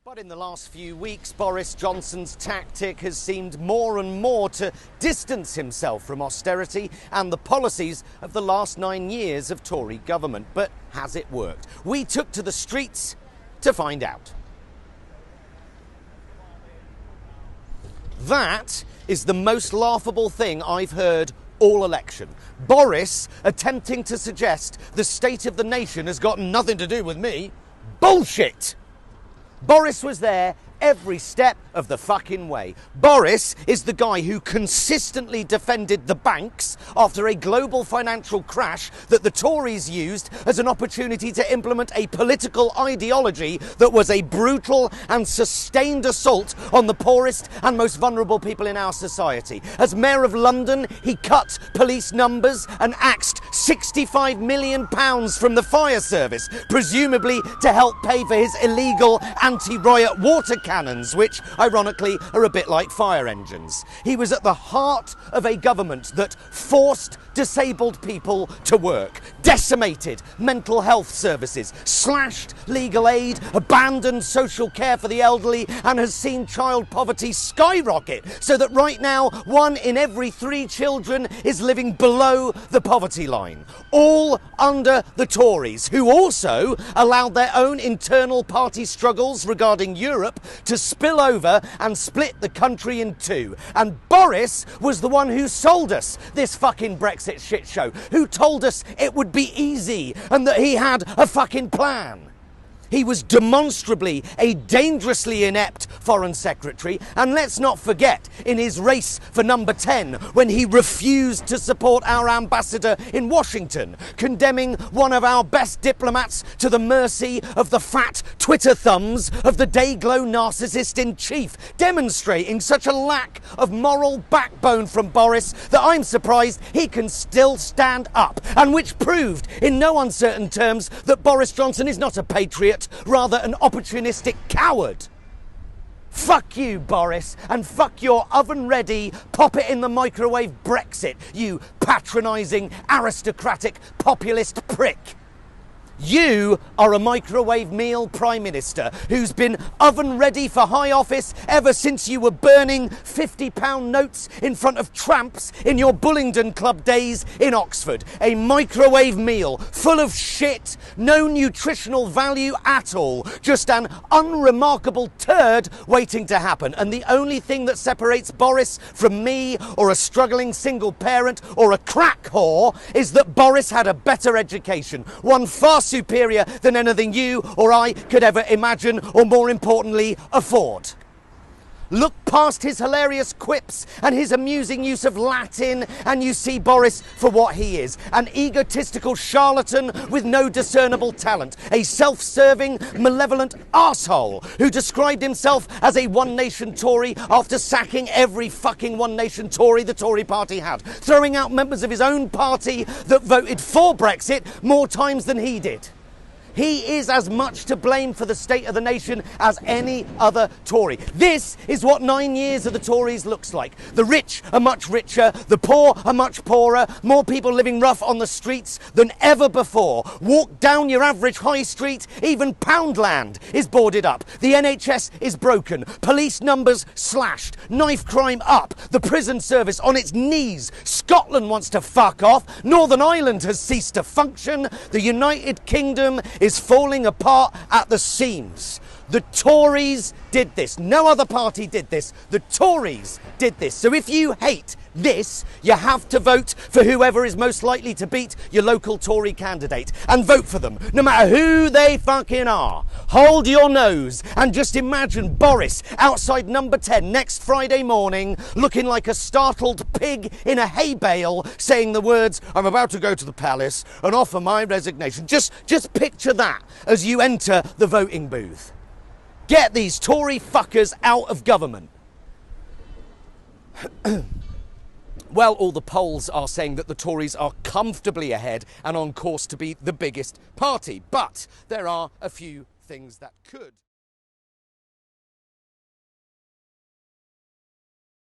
But in the last few weeks, Boris Johnson's tactic has seemed more and more to distance himself from austerity and the policies of the last 9 years of Tory government. But has it worked? We took to the streets to find out. That is the most laughable thing I've heard all election. Boris attempting to suggest the state of the nation has got nothing to do with me. Bullshit! Boris was there every step of the fucking way. Boris is the guy who consistently defended the banks after a global financial crash that the Tories used as an opportunity to implement a political ideology that was a brutal and sustained assault on the poorest and most vulnerable people in our society. As Mayor of London, he cut police numbers and axed £65 million from the fire service, presumably to help pay for his illegal anti-riot water cannons, which ironically are a bit like fire engines. He was at the heart of a government that forced disabled people to work, decimated mental health services, slashed legal aid, abandoned social care for the elderly, and has seen child poverty skyrocket so that right now 1 in every 3 children is living below the poverty line. All under the Tories, who also allowed their own internal party struggles regarding Europe to spill over and split the country in two. And Boris was the one who sold us this fucking Brexit shit show, who told us it would be easy and that he had a fucking plan. He was demonstrably a dangerously inept Foreign Secretary, and let's not forget in his race for number 10 when he refused to support our ambassador in Washington, condemning one of our best diplomats to the mercy of the fat Twitter thumbs of the Dayglow narcissist in chief, demonstrating such a lack of moral backbone from Boris that I'm surprised he can still stand up, and which proved in no uncertain terms that Boris Johnson is not a patriot, rather an opportunistic coward. Fuck you, Boris, and fuck your oven-ready, pop-it-in-the-microwave Brexit, you patronising, aristocratic, populist prick. You are a microwave meal Prime Minister who's been oven-ready for high office ever since you were burning £50 notes in front of tramps in your Bullingdon Club days in Oxford. A microwave meal full of shit, no nutritional value at all, just an unremarkable turd waiting to happen. And the only thing that separates Boris from me or a struggling single parent or a crack whore is that Boris had a better education, one far superior than anything you or I could ever imagine or, more importantly, afford. Look past his hilarious quips and his amusing use of Latin and you see Boris for what he is, an egotistical charlatan with no discernible talent, a self-serving, malevolent arsehole who described himself as a one-nation Tory after sacking every fucking one-nation Tory the Tory party had, throwing out members of his own party that voted for Brexit more times than he did. He is as much to blame for the state of the nation as any other Tory. This is what 9 years of the Tories looks like. The rich are much richer, the poor are much poorer, more people living rough on the streets than ever before. Walk down your average high street, even Poundland is boarded up. The NHS is broken, police numbers slashed, knife crime up, the prison service on its knees. Scotland wants to fuck off, Northern Ireland has ceased to function, the United Kingdom is falling apart at the seams. The Tories did this. No other party did this. The Tories did this. So if you hate this, you have to vote for whoever is most likely to beat your local Tory candidate. And vote for them, no matter who they fucking are. Hold your nose and just imagine Boris outside number 10 next Friday morning, looking like a startled pig in a hay bale, saying the words, "I'm about to go to the palace and offer my resignation." Just picture that as you enter the voting booth. Get these Tory fuckers out of government. Well, all the polls are saying that the Tories are comfortably ahead and on course to be the biggest party. But there are a few things that could